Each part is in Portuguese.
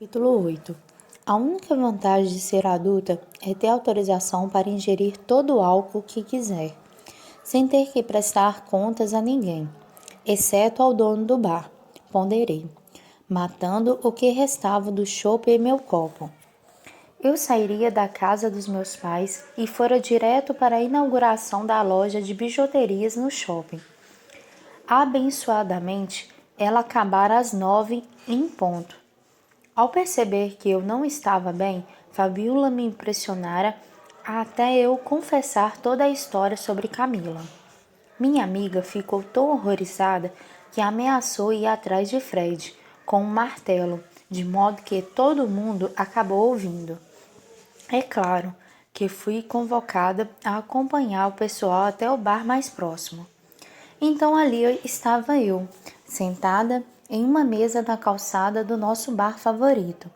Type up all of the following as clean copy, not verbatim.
Capítulo 8. A única vantagem de ser adulta é ter autorização para ingerir todo o álcool que quiser, sem ter que prestar contas a ninguém, exceto ao dono do bar, ponderei, matando o que restava do chope em meu copo. Eu sairia da casa dos meus pais e fora direto para a inauguração da loja de bijuterias no shopping. Abençoadamente, ela acabara às 9 em ponto. Ao perceber que eu não estava bem, Fabiola me impressionara até eu confessar toda a história sobre Camila. Minha amiga ficou tão horrorizada que ameaçou ir atrás de Fred com um martelo, de modo que todo mundo acabou ouvindo. É claro que fui convocada a acompanhar o pessoal até o bar mais próximo. Então ali estava eu, sentada em uma mesa na calçada do nosso bar favorito,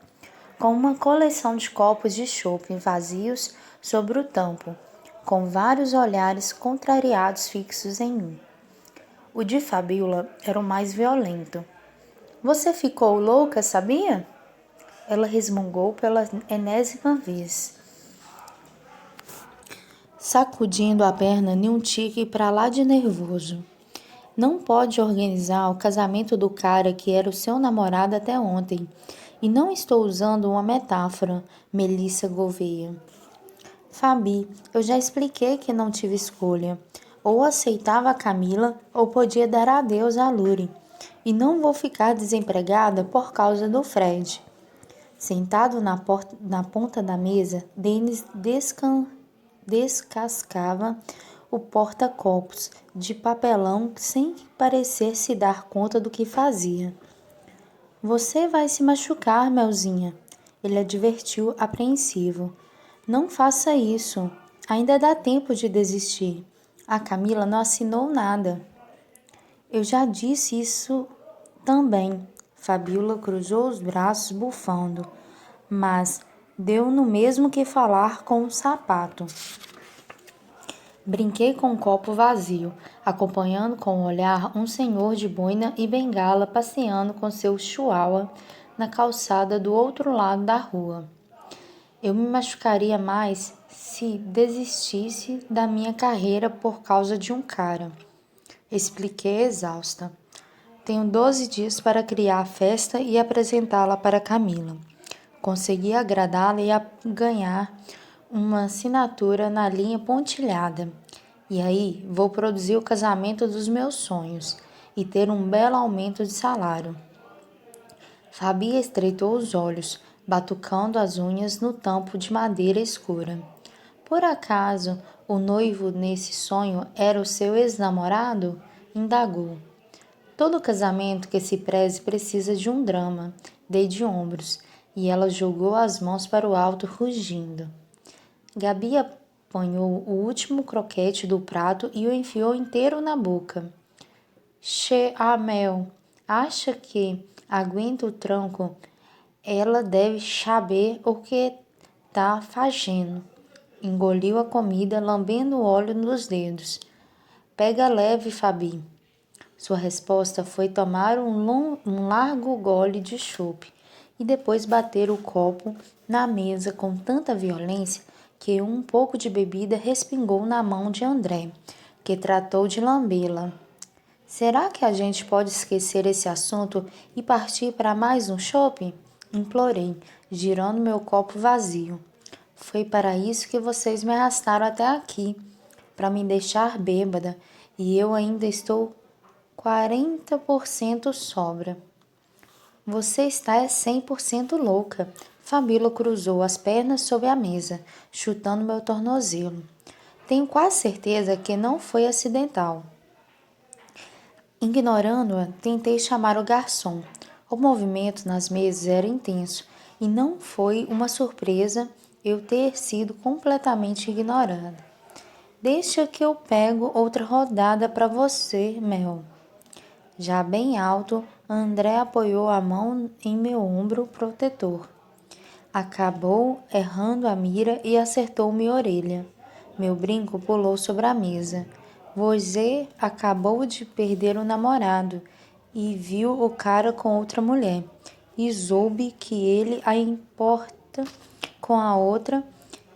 com uma coleção de copos de chopp vazios sobre o tampo, com vários olhares contrariados fixos em mim. O de Fabiola era o mais violento. Você ficou louca, sabia? Ela resmungou pela enésima vez, sacudindo a perna em um tique para lá de nervoso. Não pode organizar o casamento do cara que era o seu namorado até ontem. E não estou usando uma metáfora, Melissa Gouveia. Fabi, eu já expliquei que não tive escolha. Ou aceitava a Camila, ou podia dar adeus a Luri. E não vou ficar desempregada por causa do Fred. Sentado na ponta da mesa, Denis descascava o porta-copos de papelão sem parecer se dar conta do que fazia. Você vai se machucar, Melzinha. Ele advertiu apreensivo. Não faça isso. Ainda dá tempo de desistir. A Camila não assinou nada. Eu já disse isso também. Fabiola cruzou os braços bufando, mas deu no mesmo que falar com um sapato. Brinquei com um copo vazio, acompanhando com o olhar um senhor de boina e bengala passeando com seu chihuahua na calçada do outro lado da rua. Eu me machucaria mais se desistisse da minha carreira por causa de um cara. Expliquei exausta. Tenho 12 dias para criar a festa e apresentá-la para Camila. Consegui agradá-la e ganhar uma assinatura na linha pontilhada. E aí vou produzir o casamento dos meus sonhos e ter um belo aumento de salário. Fabi estreitou os olhos, batucando as unhas no tampo de madeira escura. Por acaso o noivo nesse sonho era o seu ex-namorado? Indagou. Todo casamento que se preze precisa de um drama. Dei de ombros, e ela jogou as mãos para o alto, rugindo. Gabi apanhou o último croquete do prato e o enfiou inteiro na boca. Mel, acha que aguenta o tranco? Ela deve saber o que tá fazendo. Engoliu a comida, lambendo o óleo nos dedos. Pega leve, Fabi. Sua resposta foi tomar um largo gole de chope e depois bater o copo na mesa com tanta violência que um pouco de bebida respingou na mão de André, que tratou de lambê-la. Será que a gente pode esquecer esse assunto e partir para mais um chope? Implorei, girando meu copo vazio. Foi para isso que vocês me arrastaram até aqui, para me deixar bêbada, e eu ainda estou 40% sobra. Você está 100% louca. Fabíola cruzou as pernas sobre a mesa, chutando meu tornozelo. Tenho quase certeza que não foi acidental. Ignorando-a, tentei chamar o garçom. O movimento nas mesas era intenso e não foi uma surpresa eu ter sido completamente ignorada. Deixa que eu pego outra rodada para você, Mel. Já bem alto, André apoiou a mão em meu ombro protetor. Acabou errando a mira e acertou minha orelha. Meu brinco pulou sobre a mesa. Você acabou de perder o namorado e viu o cara com outra mulher. e soube que ele a importa com a outra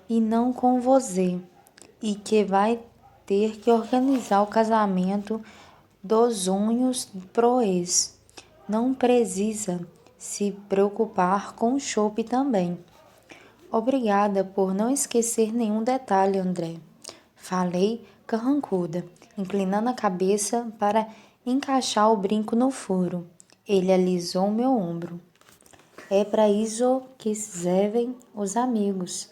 e não com você, e que vai ter que organizar o casamento dos unhos pro ex. Não precisa se preocupar com o chope também. Obrigada por não esquecer nenhum detalhe, André. Falei carrancuda, inclinando a cabeça para encaixar o brinco no furo. Ele alisou meu ombro. É para isso que servem os amigos.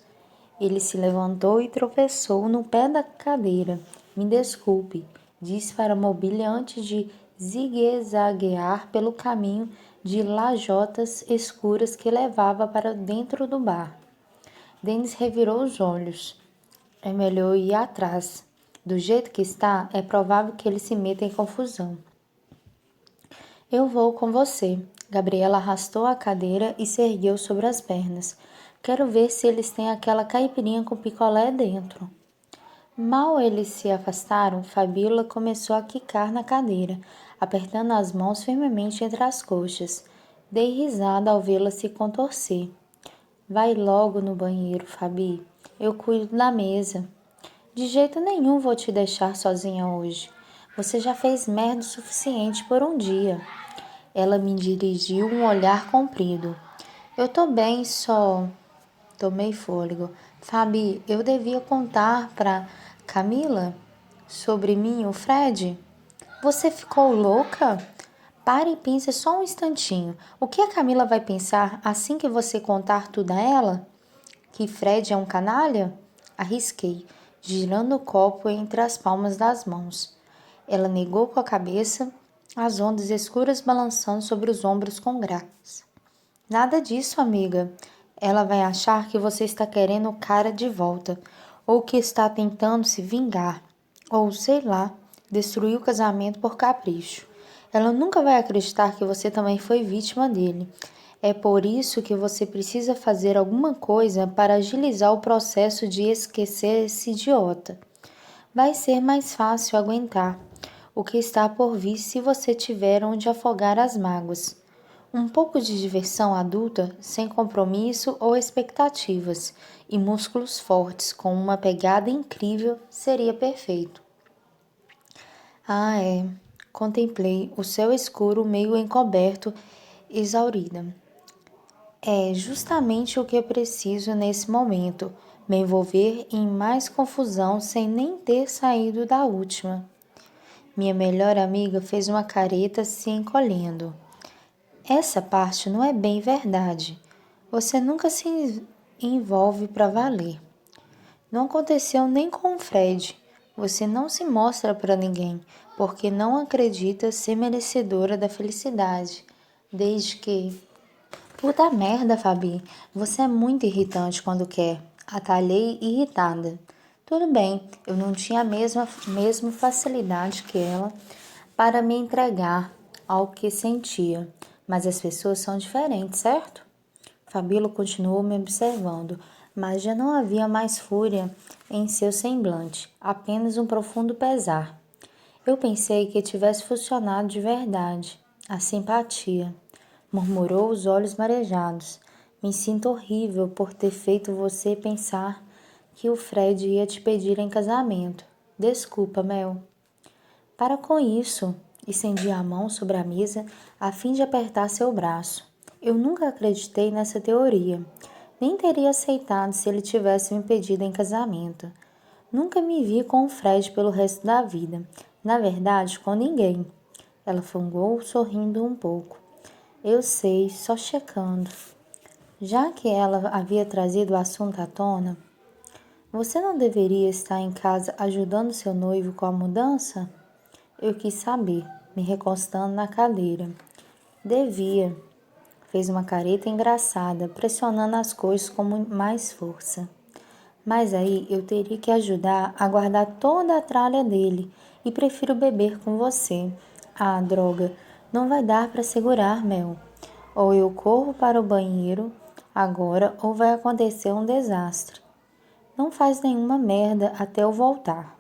Ele se levantou e tropeçou no pé da cadeira. Me desculpe, disse para a mobília antes de zigue-zaguear pelo caminho de lajotas escuras que levava para dentro do bar. Denis revirou os olhos. É melhor ir atrás. Do jeito que está, é provável que ele se meta em confusão. Eu vou com você. Gabriela arrastou a cadeira e se ergueu sobre as pernas. Quero ver se eles têm aquela caipirinha com picolé dentro. Mal eles se afastaram, Fabíola começou a quicar na cadeira, apertando as mãos firmemente entre as coxas. Dei risada ao vê-la se contorcer. Vai logo no banheiro, Fabi. Eu cuido da mesa. De jeito nenhum vou te deixar sozinha hoje. Você já fez merda o suficiente por um dia. Ela me dirigiu um olhar comprido. Eu tô bem, só. Tomei fôlego. Fabi, eu devia contar pra Camila sobre mim e o Fred? Você ficou louca? Pare e pense só um instantinho. O que a Camila vai pensar assim que você contar tudo a ela? Que Fred é um canalha? Arrisquei, girando o copo entre as palmas das mãos. Ela negou com a cabeça, as ondas escuras balançando sobre os ombros com graça. Nada disso, amiga. Ela vai achar que você está querendo o cara de volta, ou que está tentando se vingar, ou sei lá, destruir o casamento por capricho. Ela nunca vai acreditar que você também foi vítima dele. É por isso que você precisa fazer alguma coisa para agilizar o processo de esquecer esse idiota. Vai ser mais fácil aguentar o que está por vir se você tiver onde afogar as mágoas. Um pouco de diversão adulta, sem compromisso ou expectativas, e músculos fortes com uma pegada incrível seria perfeito. Ah, é. Contemplei o céu escuro meio encoberto, exaurida. É justamente o que eu preciso nesse momento, me envolver em mais confusão sem nem ter saído da última. Minha melhor amiga fez uma careta se encolhendo. Essa parte não é bem verdade. Você nunca se envolve para valer. Não aconteceu nem com o Fred. Você não se mostra para ninguém, porque não acredita ser merecedora da felicidade. Desde que... Puta merda, Fabi. Você é muito irritante quando quer. Atalhei irritada. Tudo bem, eu não tinha a mesma facilidade que ela para me entregar ao que sentia. Mas as pessoas são diferentes, certo? Fabíola continuou me observando, mas já não havia mais fúria em seu semblante, apenas um profundo pesar. Eu pensei que tivesse funcionado de verdade. A simpatia, murmurou, os olhos marejados. Me sinto horrível por ter feito você pensar que o Fred ia te pedir em casamento. Desculpa, Mel. Para com isso, estendi a mão sobre a mesa a fim de apertar seu braço. Eu nunca acreditei nessa teoria. Nem teria aceitado se ele tivesse me pedido em casamento. Nunca me vi com o Fred pelo resto da vida. Na verdade, com ninguém. Ela fungou, sorrindo um pouco. Eu sei, só checando. Já que ela havia trazido o assunto à tona, você não deveria estar em casa ajudando seu noivo com a mudança? Eu quis saber, me recostando na cadeira. Devia. Fez uma careta engraçada, pressionando as coisas com mais força. Mas aí eu teria que ajudar a guardar toda a tralha dele e prefiro beber com você. Ah, droga, não vai dar para segurar, Mel. Ou eu corro para o banheiro agora ou vai acontecer um desastre. Não faz nenhuma merda até eu voltar.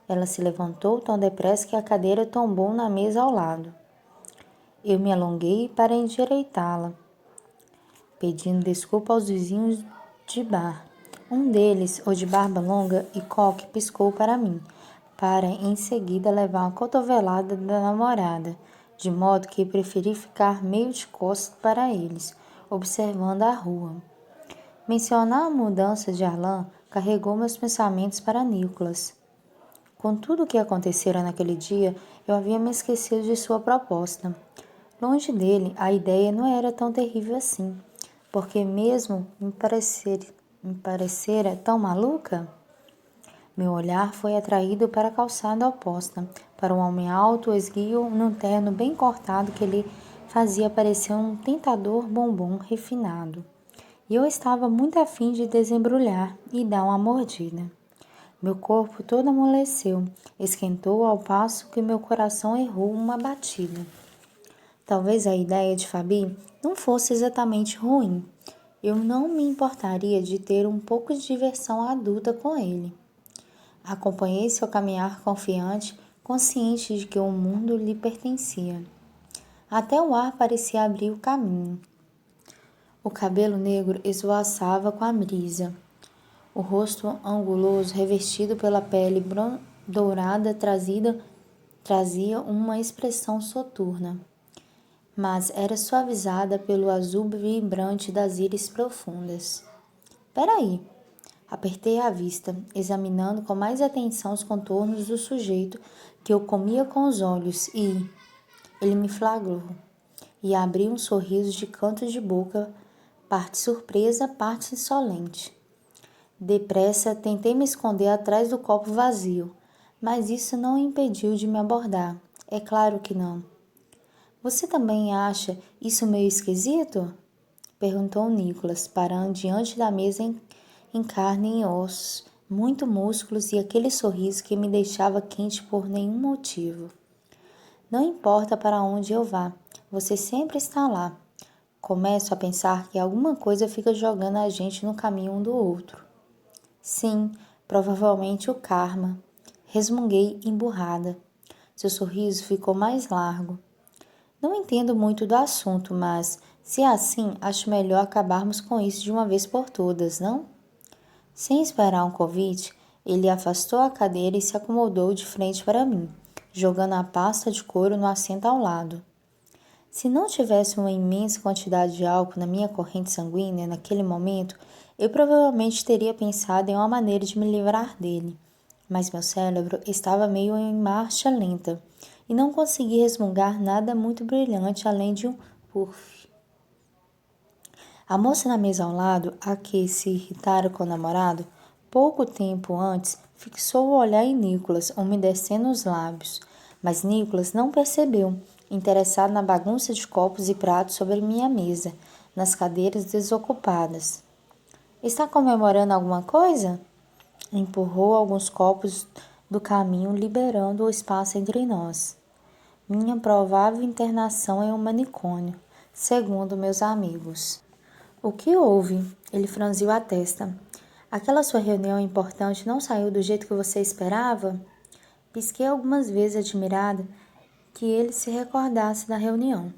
Ela se levantou tão depressa que a cadeira tombou na mesa ao lado. Eu me alonguei para endireitá-la. pedindo desculpa aos vizinhos de bar. Um deles, o de barba longa e coque, piscou para mim, para em seguida levar uma cotovelada da namorada, de modo que preferi ficar meio de costas para eles, observando a rua. Mencionar a mudança de Arlan carregou meus pensamentos para Nicholas. Com tudo o que acontecera naquele dia, eu havia me esquecido de sua proposta. Longe dele, a ideia não era tão terrível assim, porque mesmo me parecera tão maluca. Meu olhar foi atraído para a calçada oposta, para um homem alto, esguio, num terno bem cortado que lhe fazia parecer um tentador bombom refinado. E eu estava muito afim de desembrulhar e dar uma mordida. Meu corpo todo amoleceu, esquentou ao passo que meu coração errou uma batida. Talvez a ideia de Fabi não fosse exatamente ruim. Eu não me importaria de ter um pouco de diversão adulta com ele. Acompanhei seu caminhar confiante, consciente de que o mundo lhe pertencia. Até o ar parecia abrir o caminho. O cabelo negro esvoaçava com a brisa. O rosto anguloso, revestido pela pele dourada, trazia uma expressão soturna, mas era suavizada pelo azul vibrante das íris profundas. Peraí! Apertei a vista, examinando com mais atenção os contornos do sujeito que eu comia com os olhos e... Ele me flagrou e abriu um sorriso de canto de boca, parte surpresa, parte insolente. Depressa, tentei me esconder atrás do copo vazio, mas isso não o impediu de me abordar. É claro que não. Você também acha isso meio esquisito? Perguntou Nicholas, parando diante da mesa em carne e ossos, muito músculos e aquele sorriso que me deixava quente por nenhum motivo. Não importa para onde eu vá, você sempre está lá. Começo a pensar que alguma coisa fica jogando a gente no caminho um do outro. Sim, provavelmente o karma. Resmunguei emburrada. Seu sorriso ficou mais largo. Não entendo muito do assunto, mas, se é assim, acho melhor acabarmos com isso de uma vez por todas, não? Sem esperar um convite, ele afastou a cadeira e se acomodou de frente para mim, jogando a pasta de couro no assento ao lado. Se não tivesse uma imensa quantidade de álcool na minha corrente sanguínea naquele momento, eu provavelmente teria pensado em uma maneira de me livrar dele. Mas meu cérebro estava meio em marcha lenta e não consegui resmungar nada muito brilhante além de um puff. A moça na mesa ao lado, a que se irritara com o namorado, pouco tempo antes, fixou o olhar em Nicholas, umedecendo os lábios. Mas Nicholas não percebeu, interessado na bagunça de copos e pratos sobre minha mesa, nas cadeiras desocupadas. Está comemorando alguma coisa? Empurrou alguns copos do caminho, liberando o espaço entre nós. Minha provável internação em um manicômio, segundo meus amigos. O que houve? Ele franziu a testa. Aquela sua reunião importante não saiu do jeito que você esperava? Pisquei algumas vezes admirada que ele se recordasse da reunião.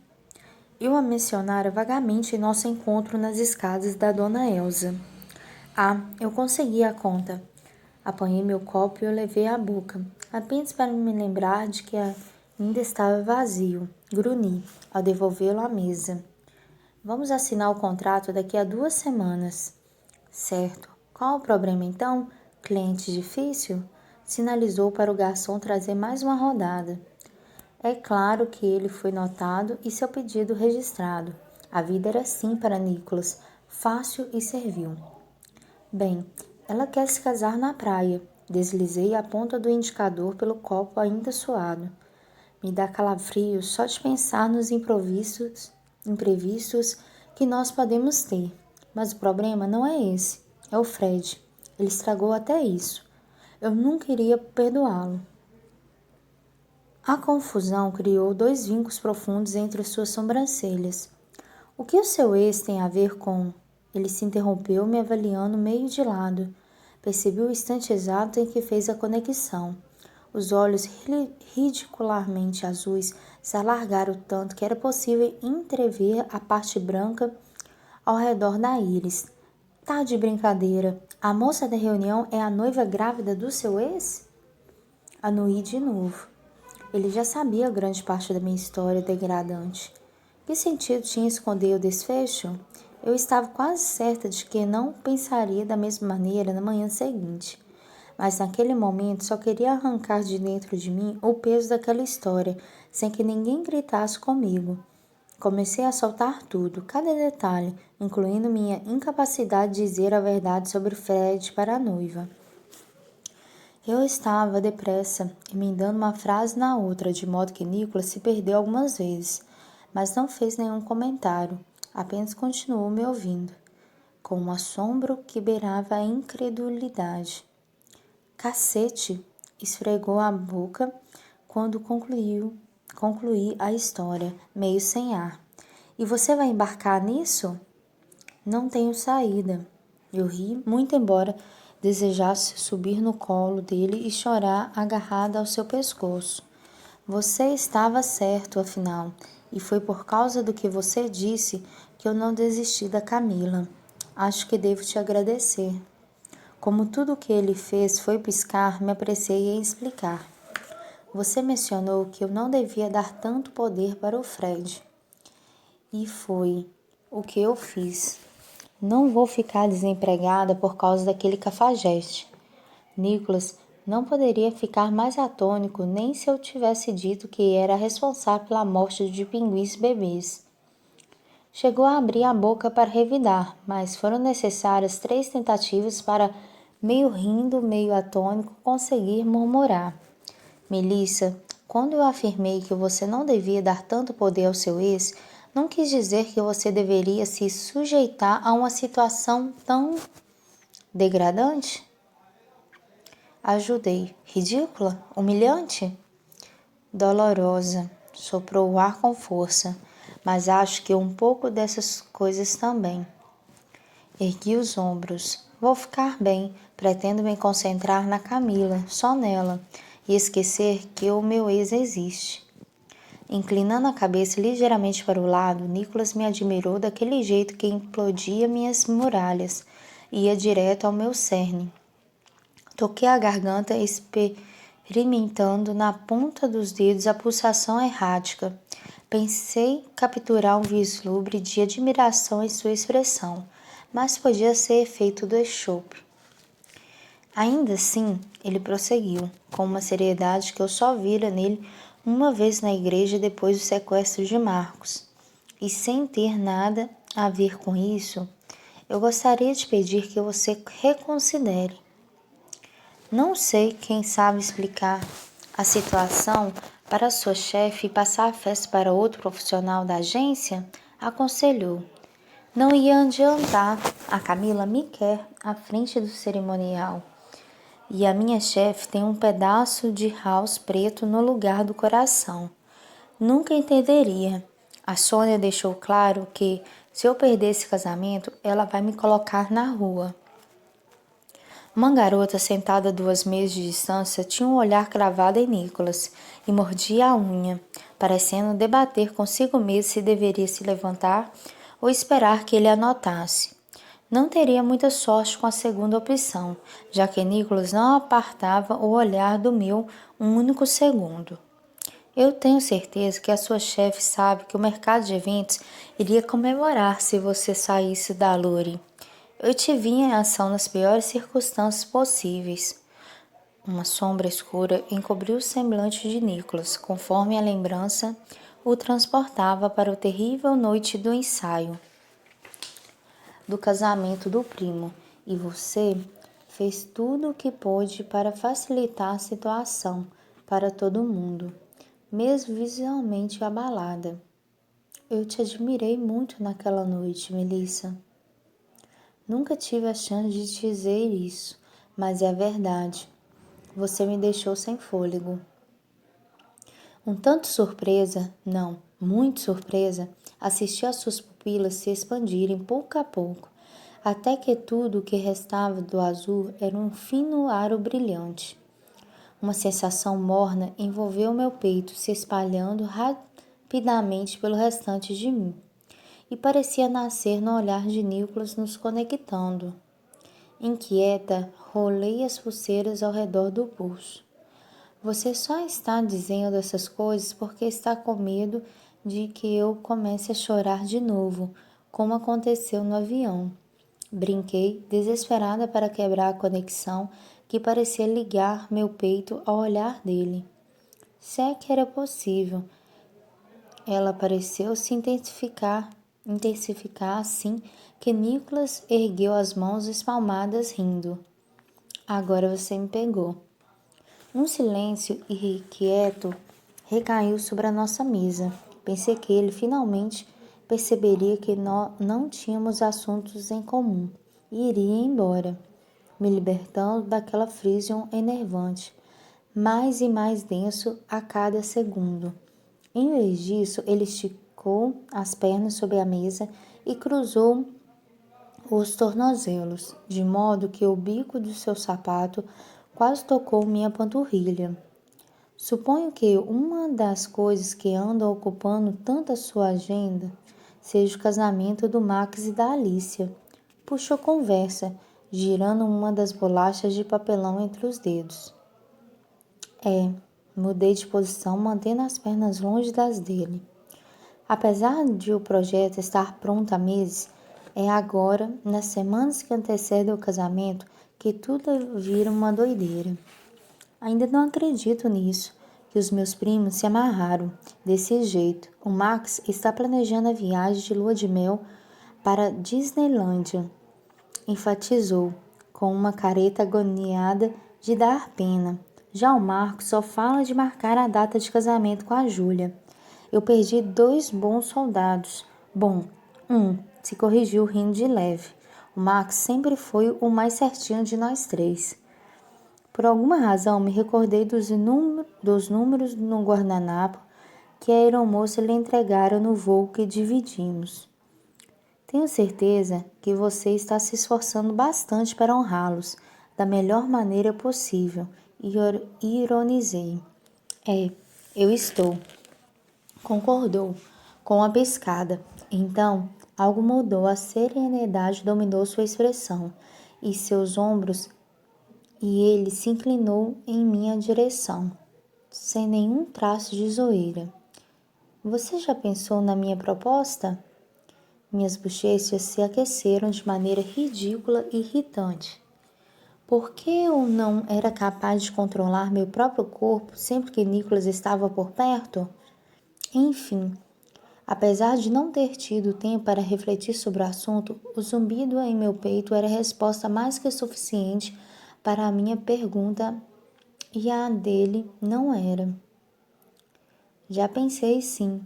Eu a mencionara vagamente em nosso encontro nas escadas da Dona Elsa. Ah, eu consegui a conta. Apanhei meu copo e o levei à boca, apenas para me lembrar de que ainda estava vazio. Grunhi, ao devolvê-lo à mesa. Vamos assinar o contrato daqui a 2 semanas. Certo. Qual o problema então? Cliente difícil? Sinalizou para o garçom trazer mais uma rodada. É claro que ele foi notado e seu pedido registrado. A vida era assim para Nicholas, fácil e servil. Bem, ela quer se casar na praia. Deslizei a ponta do indicador pelo copo ainda suado. Me dá calafrio só de pensar nos imprevistos que nós podemos ter. Mas o problema não é esse, é o Fred. Ele estragou até isso. Eu nunca iria perdoá-lo. A confusão criou 2 vincos profundos entre suas sobrancelhas. O que o seu ex tem a ver com... Ele se interrompeu, me avaliando meio de lado. Percebi o instante exato em que fez a conexão. Os olhos ridicularmente azuis se alargaram tanto que era possível entrever a parte branca ao redor da íris. Tá de brincadeira. A moça da reunião é a noiva grávida do seu ex? Anuí de novo. Ele já sabia grande parte da minha história degradante. Que sentido tinha esconder o desfecho? Eu estava quase certa de que não pensaria da mesma maneira na manhã seguinte. Mas naquele momento só queria arrancar de dentro de mim o peso daquela história, sem que ninguém gritasse comigo. Comecei a soltar tudo, cada detalhe, incluindo minha incapacidade de dizer a verdade sobre Fred para a noiva. Eu estava depressa, emendando uma frase na outra, de modo que Nicholas se perdeu algumas vezes, mas não fez nenhum comentário, apenas continuou me ouvindo, com um assombro que beirava a incredulidade. Cacete! Esfregou a boca quando concluí a história, meio sem ar. E você vai embarcar nisso? Não tenho saída. Eu ri, muito embora desejasse subir no colo dele e chorar agarrada ao seu pescoço. Você estava certo, afinal, e foi por causa do que você disse que eu não desisti da Camila. Acho que devo te agradecer. Como tudo o que ele fez foi piscar, me apressei em explicar. Você mencionou que eu não devia dar tanto poder para o Fred. E foi o que eu fiz. Não vou ficar desempregada por causa daquele cafajeste. Nicholas não poderia ficar mais atônico nem se eu tivesse dito que era responsável pela morte de pinguins bebês. Chegou a abrir a boca para revidar, mas foram necessárias 3 tentativas para, meio rindo, meio atônico, conseguir murmurar. Melissa, quando eu afirmei que você não devia dar tanto poder ao seu ex, não quis dizer que você deveria se sujeitar a uma situação tão degradante? Ajudei. Ridícula? Humilhante? Dolorosa. Soprou o ar com força, mas acho que um pouco dessas coisas também. Ergui os ombros. Vou ficar bem. Pretendo me concentrar na Camila, só nela, e esquecer que o meu ex existe. Inclinando a cabeça ligeiramente para o lado, Nicholas me admirou daquele jeito que implodia minhas muralhas. Ia direto ao meu cerne. Toquei a garganta, experimentando na ponta dos dedos a pulsação errática. Pensei capturar um vislumbre de admiração em sua expressão, mas podia ser efeito do chope. Ainda assim, ele prosseguiu, com uma seriedade que eu só vira nele uma vez na igreja depois do sequestro de Marcos. E sem ter nada a ver com isso, eu gostaria de pedir que você reconsidere. Não sei quem sabe explicar a situação para sua chefe e passar a festa para outro profissional da agência, aconselhou. Não ia adiantar, a Camila me quer à frente do cerimonial. E a minha chefe tem um pedaço de house preto no lugar do coração. Nunca entenderia. A Sônia deixou claro que, se eu perder esse casamento, ela vai me colocar na rua. Uma garota sentada a 2 mesas de distância tinha um olhar cravado em Nicholas e mordia a unha, parecendo debater consigo mesma se deveria se levantar ou esperar que ele a notasse. Não teria muita sorte com a segunda opção, já que Nicholas não apartava o olhar do meu um único segundo. Eu tenho certeza que a sua chefe sabe que o mercado de eventos iria comemorar se você saísse da Lure. Eu te vi em ação nas piores circunstâncias possíveis. Uma sombra escura encobriu o semblante de Nicholas, conforme a lembrança o transportava para a terrível noite do ensaio do casamento do primo, e você fez tudo o que pôde para facilitar a situação para todo mundo, mesmo visualmente abalada. Eu te admirei muito naquela noite, Melissa. Nunca tive a chance de te dizer isso, mas é a verdade. Você me deixou sem fôlego. Um tanto surpresa, não, muito surpresa, assisti às suas pupilas se expandirem pouco a pouco, até que tudo o que restava do azul era um fino aro brilhante. Uma sensação morna envolveu meu peito, se espalhando rapidamente pelo restante de mim. e parecia nascer no olhar de Nicholas nos conectando. Inquieta, rolei as pulseiras ao redor do pulso. Você só está dizendo essas coisas porque está com medo de que eu comece a chorar de novo, como aconteceu no avião. Brinquei, desesperada para quebrar a conexão que parecia ligar meu peito ao olhar dele. Se é que era possível. Ela pareceu se intensificar assim que Nicholas ergueu as mãos espalmadas rindo. Agora você me pegou. Um silêncio irrequieto recaiu sobre a nossa mesa. Pensei que ele finalmente perceberia que nós não tínhamos assuntos em comum e iria embora, me libertando daquela fricção enervante, mais e mais denso a cada segundo. Em vez disso, ele esticou as pernas sobre a mesa e cruzou os tornozelos, de modo que o bico do seu sapato quase tocou minha panturrilha. Suponho que uma das coisas que andam ocupando tanto a sua agenda seja o casamento do Max e da Alicia. Puxou conversa, girando uma das bolachas de papelão entre os dedos. Mudei de posição, mantendo as pernas longe das dele. Apesar de o projeto estar pronto há meses, é agora, nas semanas que antecedem o casamento, que tudo vira uma doideira. Ainda não acredito nisso, que os meus primos se amarraram desse jeito. O Max está planejando a viagem de lua de mel para Disneylândia, enfatizou, com uma careta agoniada de dar pena. Já o Marco só fala de marcar a data de casamento com a Júlia. Eu perdi 2 bons soldados. Bom, se corrigiu rindo de leve. O Max sempre foi o mais certinho de nós 3. Por alguma razão, me recordei dos números no guardanapo que a aeromoça lhe entregara no voo que dividimos. Tenho certeza que você está se esforçando bastante para honrá-los da melhor maneira possível, e ironizei. Eu estou, concordou, com uma piscada. Então, algo mudou, a serenidade dominou sua expressão, e seus ombros, e ele se inclinou em minha direção, sem nenhum traço de zoeira. Você já pensou na minha proposta? Minhas bochechas se aqueceram de maneira ridícula e irritante. Por que eu não era capaz de controlar meu próprio corpo sempre que Nicholas estava por perto? Enfim, apesar de não ter tido tempo para refletir sobre o assunto, o zumbido em meu peito era a resposta mais que suficiente para a minha pergunta e a dele não era. Já pensei sim.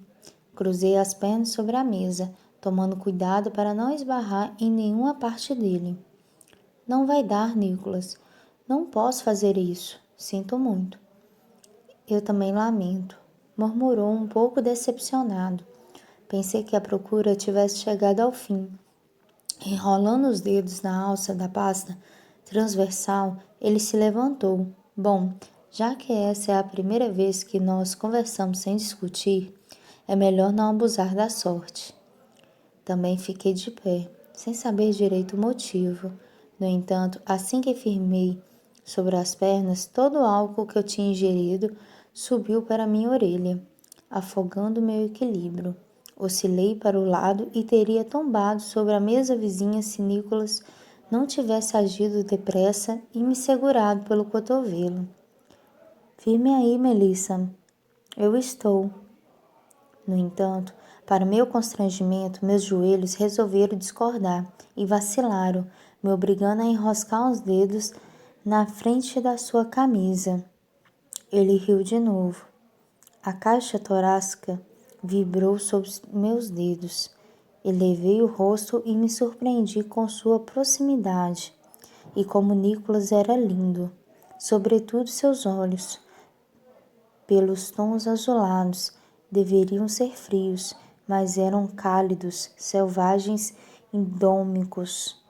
Cruzei as pernas sobre a mesa, tomando cuidado para não esbarrar em nenhuma parte dele. Não vai dar, Nicholas. Não posso fazer isso. Sinto muito. Eu também lamento, murmurou um pouco decepcionado. Pensei que a procura tivesse chegado ao fim. Enrolando os dedos na alça da pasta transversal, ele se levantou. Bom, já que essa é a primeira vez que nós conversamos sem discutir, é melhor não abusar da sorte. Também fiquei de pé, sem saber direito o motivo. No entanto, assim que firmei sobre as pernas, todo o álcool que eu tinha ingerido subiu para minha orelha, afogando meu equilíbrio. Oscilei para o lado e teria tombado sobre a mesa vizinha se Nicholas não tivesse agido depressa e me segurado pelo cotovelo. Firme aí, Melissa. Eu estou. No entanto, para meu constrangimento, meus joelhos resolveram discordar e vacilaram, me obrigando a enroscar os dedos na frente da sua camisa. Ele riu de novo. A caixa torácica vibrou sob meus dedos. Elevei o rosto e me surpreendi com sua proximidade. E como Nicholas era lindo, sobretudo seus olhos, pelos tons azulados, deveriam ser frios, mas eram cálidos, selvagens, indômitos.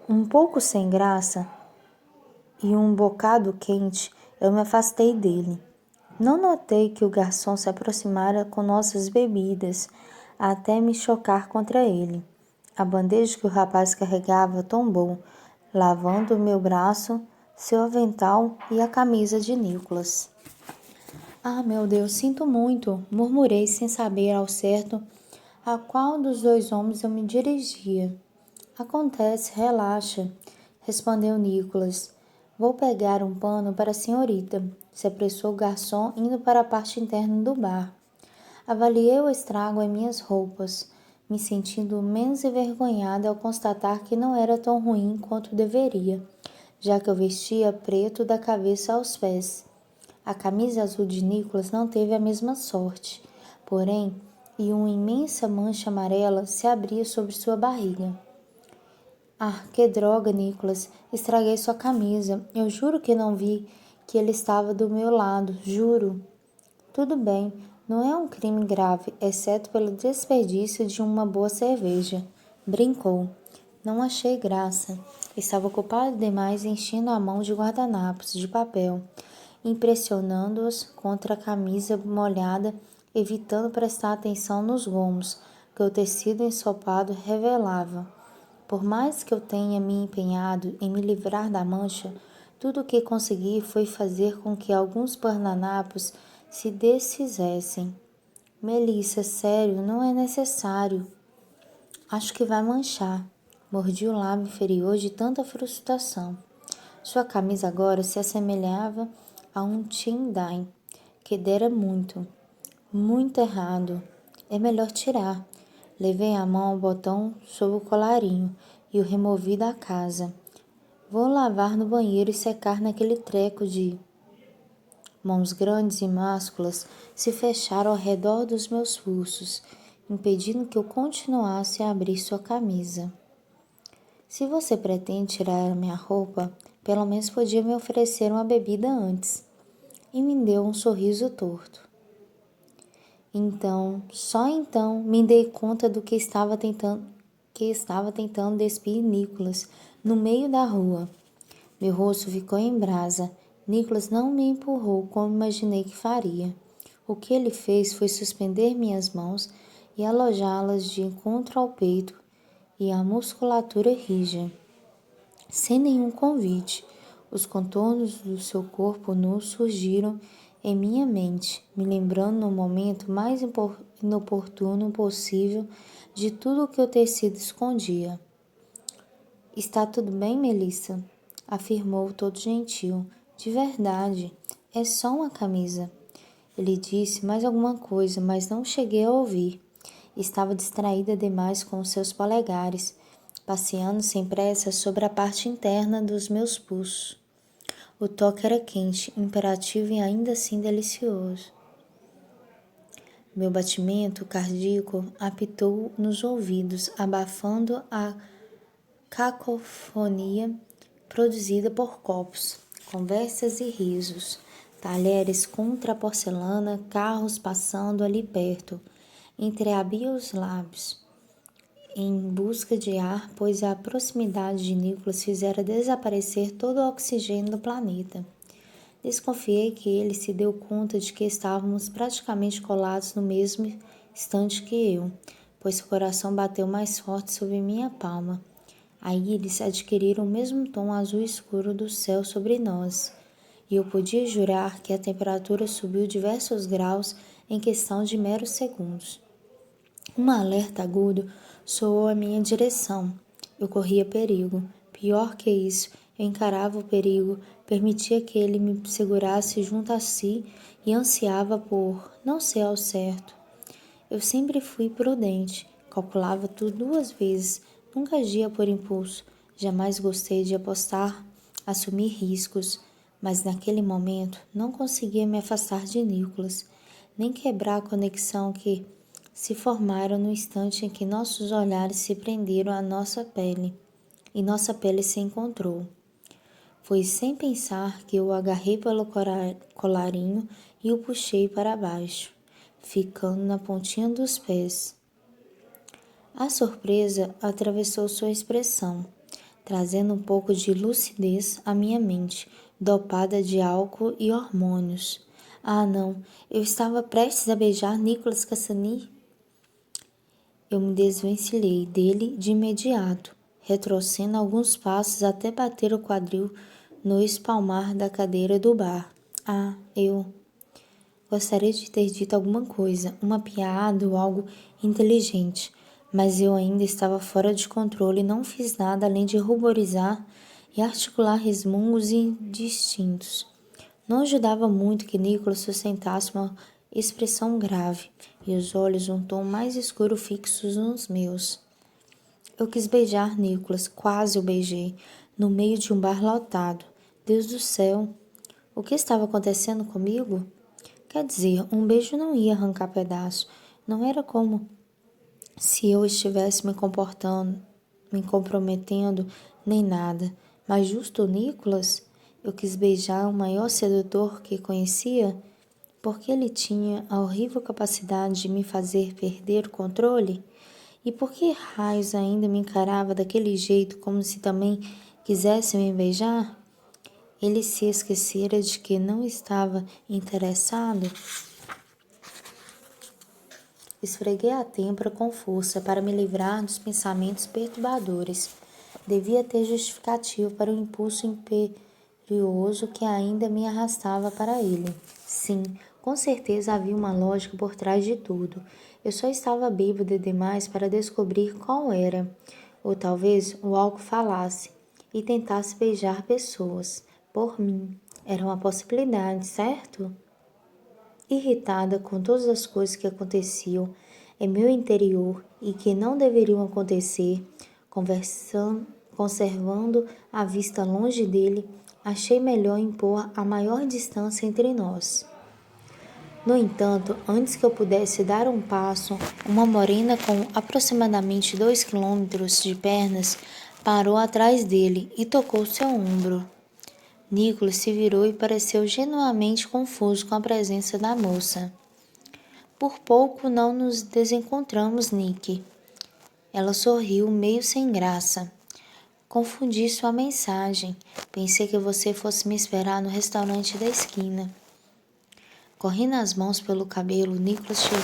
Um pouco sem graça e um bocado quente, eu me afastei dele. Não notei que o garçom se aproximara com nossas bebidas, até me chocar contra ele. A bandeja que o rapaz carregava tombou, lavando o meu braço, seu avental e a camisa de Nicholas. Ah, meu Deus, sinto muito, murmurei sem saber ao certo a qual dos dois homens eu me dirigia. Acontece, relaxa, respondeu Nicholas. Vou pegar um pano para a senhorita, se apressou o garçom indo para a parte interna do bar. Avaliei o estrago em minhas roupas, me sentindo menos envergonhada ao constatar que não era tão ruim quanto deveria, já que eu vestia preto da cabeça aos pés. A camisa azul de Nicholas não teve a mesma sorte, porém, e uma imensa mancha amarela se abria sobre sua barriga. Ah, que droga, Nicholas! Estraguei sua camisa. Eu juro que não vi que ele estava do meu lado, juro. Tudo bem, não é um crime grave, exceto pelo desperdício de uma boa cerveja. Brincou. Não achei graça. Estava ocupado demais enchendo a mão de guardanapos de papel, impressionando-os contra a camisa molhada, evitando prestar atenção nos gomos que o tecido ensopado revelava. Por mais que eu tenha me empenhado em me livrar da mancha, tudo o que consegui foi fazer com que alguns guardanapos se desfizessem. Melissa, sério, não é necessário. Acho que vai manchar. Mordi o lábio inferior de tanta frustração. Sua camisa agora se assemelhava a um tie-dye, que dera muito, muito errado. É melhor tirar. Levei a mão ao botão sob o colarinho e o removi da casa. Vou lavar no banheiro e secar naquele treco de... Mãos grandes e másculas se fecharam ao redor dos meus pulsos, impedindo que eu continuasse a abrir sua camisa. Se você pretende tirar a minha roupa, pelo menos podia me oferecer uma bebida antes. E me deu um sorriso torto. Então, só então, me dei conta do que estava tentando despir Nicholas no meio da rua. Meu rosto ficou em brasa. Nicholas não me empurrou como imaginei que faria. O que ele fez foi suspender minhas mãos e alojá-las de encontro ao peito e à musculatura rija. Sem nenhum convite, os contornos do seu corpo nu surgiram em minha mente, me lembrando no momento mais inoportuno possível de tudo o que o tecido escondia. Está tudo bem, Melissa? Afirmou todo gentil. De verdade, é só uma camisa. Ele disse mais alguma coisa, mas não cheguei a ouvir. Estava distraída demais com os seus polegares, passeando sem pressa sobre a parte interna dos meus pulsos. O toque era quente, imperativo e ainda assim delicioso. Meu batimento cardíaco apitou nos ouvidos, abafando a cacofonia produzida por copos, conversas e risos, talheres contra a porcelana, carros passando ali perto. Entreabri os lábios em busca de ar, pois a proximidade de Nicholas fizera desaparecer todo o oxigênio do planeta. Desconfiei que ele se deu conta de que estávamos praticamente colados no mesmo instante que eu, pois seu coração bateu mais forte sobre minha palma. A íris adquiriram o mesmo tom azul escuro do céu sobre nós, e eu podia jurar que a temperatura subiu diversos graus em questão de meros segundos. Um alerta agudo soou à minha direção. Eu corria perigo. Pior que isso, eu encarava o perigo, permitia que ele me segurasse junto a si e ansiava por, não sei ao certo. Eu sempre fui prudente, calculava tudo 2 vezes, nunca agia por impulso, jamais gostei de apostar, assumir riscos, mas naquele momento não conseguia me afastar de Nicholas, nem quebrar a conexão que se formaram no instante em que nossos olhares se prenderam à nossa pele, e nossa pele se encontrou. Foi sem pensar que eu o agarrei pelo colarinho e o puxei para baixo, ficando na pontinha dos pés. A surpresa atravessou sua expressão, trazendo um pouco de lucidez à minha mente, dopada de álcool e hormônios. Ah, não, eu estava prestes a beijar Nicolas Cassani. Eu me desvencilhei dele de imediato, retrocedendo alguns passos até bater o quadril no espalmar da cadeira do bar. Ah, eu gostaria de ter dito alguma coisa, uma piada ou algo inteligente, mas eu ainda estava fora de controle e não fiz nada além de ruborizar e articular resmungos indistintos. Não ajudava muito que Nicholas sustentasse uma expressão grave e os olhos um tom mais escuro fixos nos meus. Eu quis beijar Nicholas, quase o beijei, no meio de um bar lotado. Deus do céu! O que estava acontecendo comigo? Quer dizer, um beijo não ia arrancar pedaço. Não era como se eu estivesse me comprometendo, nem nada. Mas justo o Nicholas, eu quis beijar o maior sedutor que conhecia, porque ele tinha a horrível capacidade de me fazer perder o controle. E por que raios ainda me encarava daquele jeito, como se também quisesse me beijar? Ele se esquecera de que não estava interessado. Esfreguei a têmpora com força para me livrar dos pensamentos perturbadores. Devia ter justificativo para o impulso imperioso que ainda me arrastava para ele. Sim, com certeza havia uma lógica por trás de tudo. Eu só estava bêbada demais para descobrir qual era. Ou talvez o álcool falasse e tentasse beijar pessoas. Por mim. Era uma possibilidade, certo? Irritada com todas as coisas que aconteciam em meu interior e que não deveriam acontecer, conservando a vista longe dele, achei melhor impor a maior distância entre nós. No entanto, antes que eu pudesse dar um passo, uma morena com aproximadamente 2 quilômetros de pernas parou atrás dele e tocou seu ombro. Nicholas se virou e pareceu genuinamente confuso com a presença da moça. Por pouco não nos desencontramos, Nick. Ela sorriu, meio sem graça. Confundi sua mensagem. Pensei que você fosse me esperar no restaurante da esquina. Correndo as mãos pelo cabelo, Nicholas chegou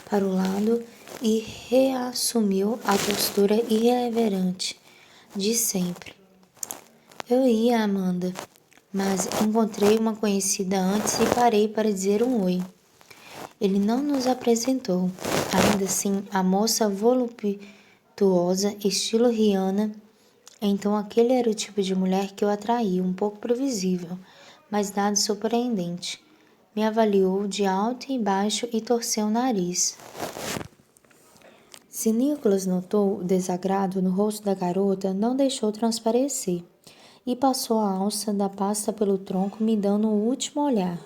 para o lado e reassumiu a postura irreverente de sempre. Eu ia, Amanda, mas encontrei uma conhecida antes e parei para dizer um oi. Ele não nos apresentou. Ainda assim, a moça voluptuosa, estilo Rihanna, então aquele era o tipo de mulher que eu atraía, um pouco previsível, mas nada surpreendente. Me avaliou de alto e baixo e torceu o nariz. Se Nicholas notou o desagrado no rosto da garota, não deixou transparecer e passou a alça da pasta pelo tronco, me dando um último olhar.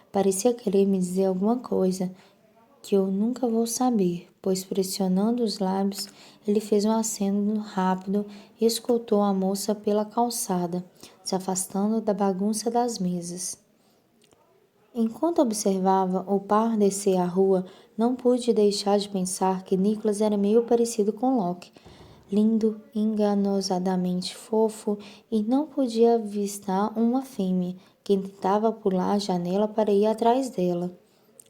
Parecia querer me dizer alguma coisa que eu nunca vou saber, pois pressionando os lábios, ele fez um aceno rápido e escoltou a moça pela calçada, se afastando da bagunça das mesas. Enquanto observava o par descer a rua, não pude deixar de pensar que Nicholas era meio parecido com Locke, lindo, enganosamente fofo, e não podia avistar uma fêmea que tentava pular a janela para ir atrás dela.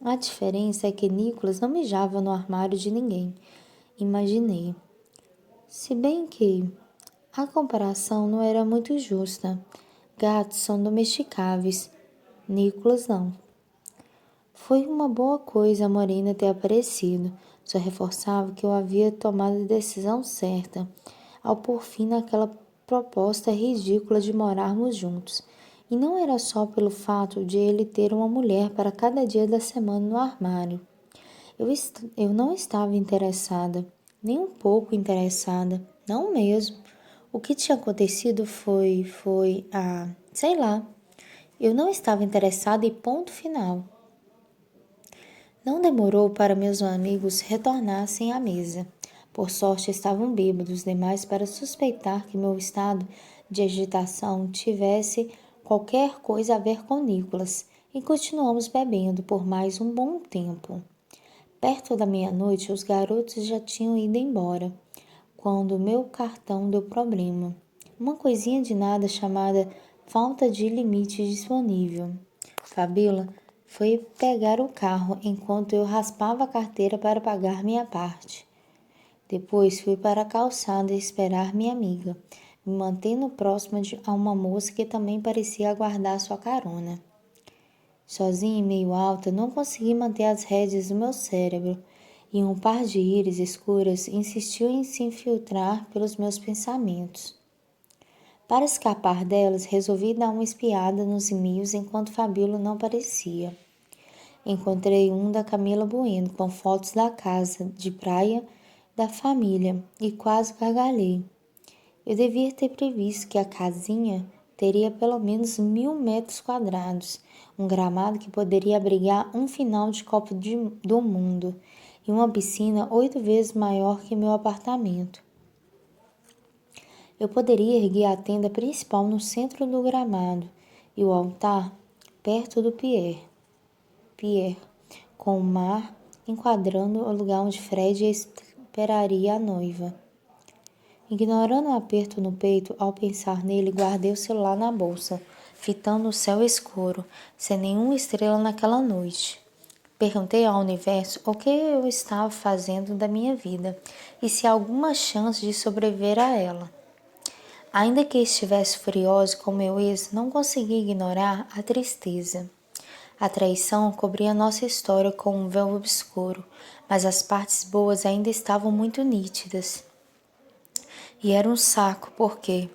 A diferença é que Nicholas não mijava no armário de ninguém, imaginei. Se bem que a comparação não era muito justa. Gatos são domesticáveis, Nicholas não. Foi uma boa coisa a Morena ter aparecido. Só reforçava que eu havia tomado a decisão certa ao pôr fim naquela proposta ridícula de morarmos juntos. E não era só pelo fato de ele ter uma mulher para cada dia da semana no armário. Eu não estava interessada, nem um pouco interessada, não mesmo. O que tinha acontecido sei lá. Eu não estava interessada e ponto final. Não demorou para meus amigos retornassem à mesa. Por sorte, estavam bêbados demais para suspeitar que meu estado de agitação tivesse qualquer coisa a ver com Nicholas, e continuamos bebendo por mais um bom tempo. Perto da meia-noite, os garotos já tinham ido embora, quando o meu cartão deu problema. Uma coisinha de nada chamada falta de limite disponível. Fabiola foi pegar o carro enquanto eu raspava a carteira para pagar minha parte. Depois fui para a calçada esperar minha amiga, me mantendo próxima a uma moça que também parecia aguardar sua carona. Sozinha e meio alta, não consegui manter as rédeas do meu cérebro, e um par de íris escuras insistiu em se infiltrar pelos meus pensamentos. Para escapar delas, resolvi dar uma espiada nos e-mails enquanto Fabíola não aparecia. Encontrei um da Camila Bueno com fotos da casa de praia da família e quase gargalhei. Eu devia ter previsto que a casinha teria pelo menos 1.000 metros quadrados, um gramado que poderia abrigar um final de Copa do Mundo e uma piscina 8 vezes maior que meu apartamento. Eu poderia erguer a tenda principal no centro do gramado e o altar perto do pier, com o mar enquadrando o lugar onde Fred esperaria a noiva. Ignorando o aperto no peito, ao pensar nele, guardei o celular na bolsa, fitando o céu escuro, sem nenhuma estrela naquela noite. Perguntei ao universo o que eu estava fazendo da minha vida e se há alguma chance de sobreviver a ela. Ainda que estivesse furioso com meu ex, não consegui ignorar a tristeza. A traição cobria nossa história com um véu obscuro, mas as partes boas ainda estavam muito nítidas. E era um saco porque,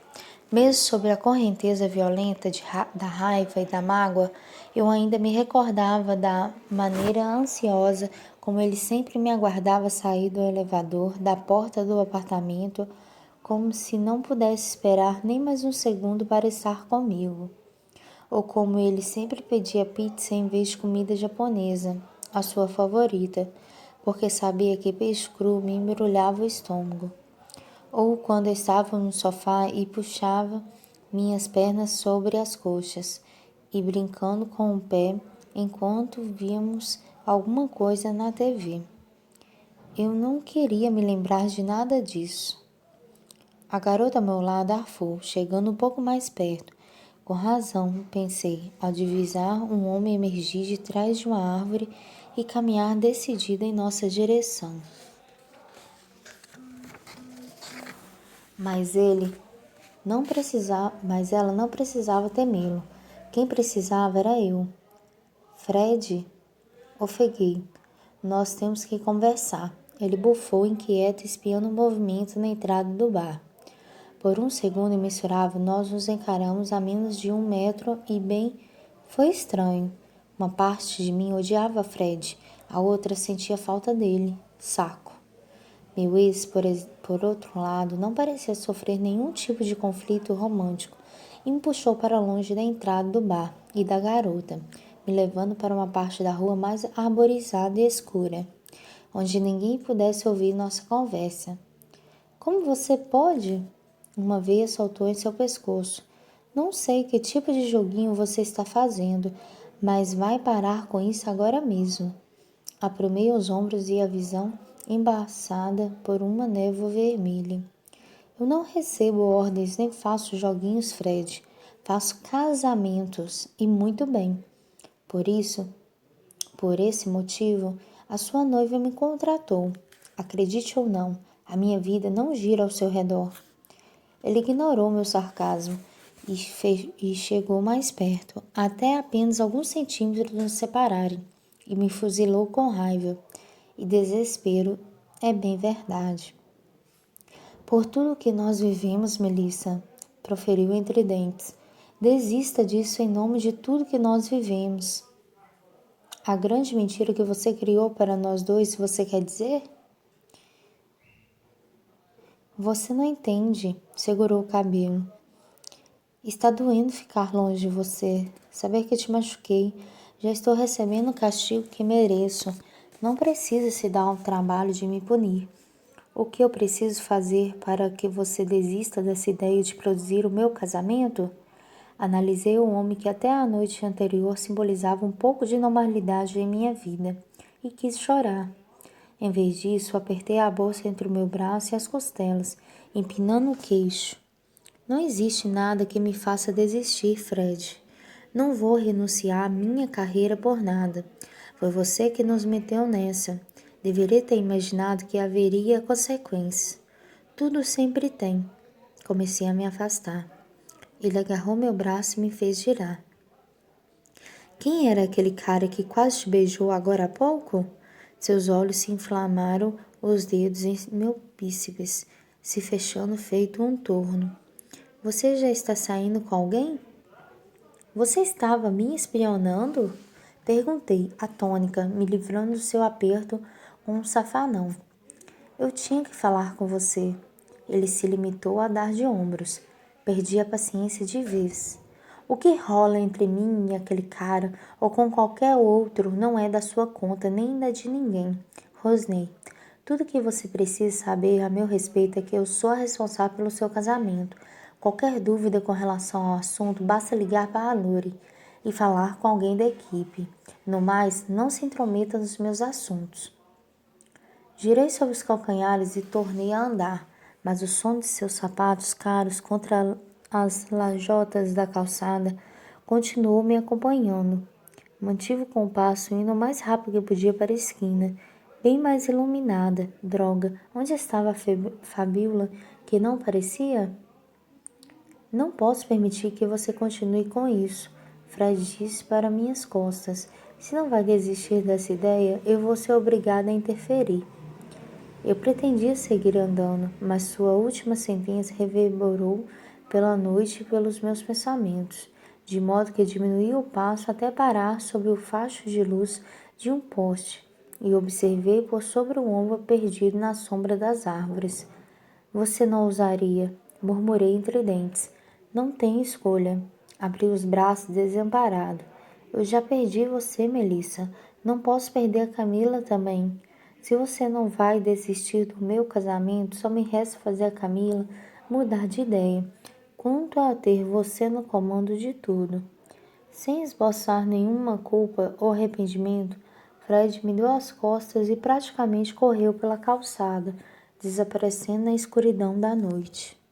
mesmo sob a correnteza violenta da raiva e da mágoa, eu ainda me recordava da maneira ansiosa como ele sempre me aguardava sair do elevador, da porta do apartamento, como se não pudesse esperar nem mais um segundo para estar comigo. Ou como ele sempre pedia pizza em vez de comida japonesa, a sua favorita, porque sabia que peixe cru me embrulhava o estômago. Ou quando estava no sofá e puxava minhas pernas sobre as coxas e brincando com o pé enquanto víamos alguma coisa na TV. Eu não queria me lembrar de nada disso. A garota ao meu lado arfou, chegando um pouco mais perto. Com razão, pensei, ao divisar um homem emergir de trás de uma árvore e caminhar decidida em nossa direção. Mas ela não precisava temê-lo. Quem precisava era eu. Fred, ofeguei. Nós temos que conversar. Ele bufou inquieto, espiando o movimento na entrada do bar. Por um segundo imensurável, nós nos encaramos a menos de 1 metro e bem, foi estranho. Uma parte de mim odiava Fred, a outra sentia falta dele. Saco. Meu ex, por outro lado, não parecia sofrer nenhum tipo de conflito romântico e me puxou para longe da entrada do bar e da garota, me levando para uma parte da rua mais arborizada e escura, onde ninguém pudesse ouvir nossa conversa. Como você pode? Uma veia saltou em seu pescoço. Não sei que tipo de joguinho você está fazendo, mas vai parar com isso agora mesmo. Aprumei os ombros e a visão embaçada por uma névoa vermelha. Eu não recebo ordens nem faço joguinhos, Fred. Faço casamentos e muito bem. Por esse motivo, a sua noiva me contratou. Acredite ou não, a minha vida não gira ao seu redor. Ele ignorou meu sarcasmo e chegou mais perto, até apenas alguns centímetros nos separarem, e me fuzilou com raiva e desespero. É bem verdade. Por tudo que nós vivemos, Melissa, proferiu entre dentes. Desista disso em nome de tudo que nós vivemos. A grande mentira que você criou para nós dois, você quer dizer? Você não entende, segurou o cabelo. Está doendo ficar longe de você, saber que te machuquei. Já estou recebendo o castigo que mereço. Não precisa se dar o trabalho de me punir. O que eu preciso fazer para que você desista dessa ideia de produzir o meu casamento? Analisei o homem que até a noite anterior simbolizava um pouco de normalidade em minha vida e quis chorar. Em vez disso, apertei a bolsa entre o meu braço e as costelas, empinando o queixo. Não existe nada que me faça desistir, Fred. Não vou renunciar à minha carreira por nada. Foi você que nos meteu nessa. Deveria ter imaginado que haveria consequências. Tudo sempre tem. Comecei a me afastar. Ele agarrou meu braço e me fez girar. Quem era aquele cara que quase te beijou agora há pouco? Seus olhos se inflamaram, os dedos em meu bíceps, se fechando feito um torno. Você já está saindo com alguém? Você estava me espionando? Perguntei, atônica, me livrando do seu aperto com um safanão. Eu tinha que falar com você. Ele se limitou a dar de ombros. Perdi a paciência de vez. O que rola entre mim e aquele cara, ou com qualquer outro, não é da sua conta, nem da de ninguém. Rosnei, tudo que você precisa saber a meu respeito é que eu sou a responsável pelo seu casamento. Qualquer dúvida com relação ao assunto, basta ligar para a Luri e falar com alguém da equipe. No mais, não se intrometa nos meus assuntos. Girei sobre os calcanhares e tornei a andar, mas o som de seus sapatos caros contra as lajotas da calçada continuou me acompanhando. Mantive o compasso indo o mais rápido que podia para a esquina, bem mais iluminada. Droga, onde estava a Fabiola, que não parecia? Não posso permitir que você continue com isso, Fred disse para minhas costas. Se não vai desistir dessa ideia, eu vou ser obrigada a interferir. Eu pretendia seguir andando, mas sua última sentença reverberou pela noite e pelos meus pensamentos, de modo que diminui o passo até parar sobre o facho de luz de um poste e observei por sobre o ombro perdido na sombra das árvores. Você não ousaria, murmurei entre dentes. Não tenho escolha. Abri os braços desamparado. Eu já perdi você, Melissa. Não posso perder a Camila também. Se você não vai desistir do meu casamento, só me resta fazer a Camila mudar de ideia, quanto a ter você no comando de tudo. Sem esboçar nenhuma culpa ou arrependimento, Fred me deu as costas e praticamente correu pela calçada, desaparecendo na escuridão da noite.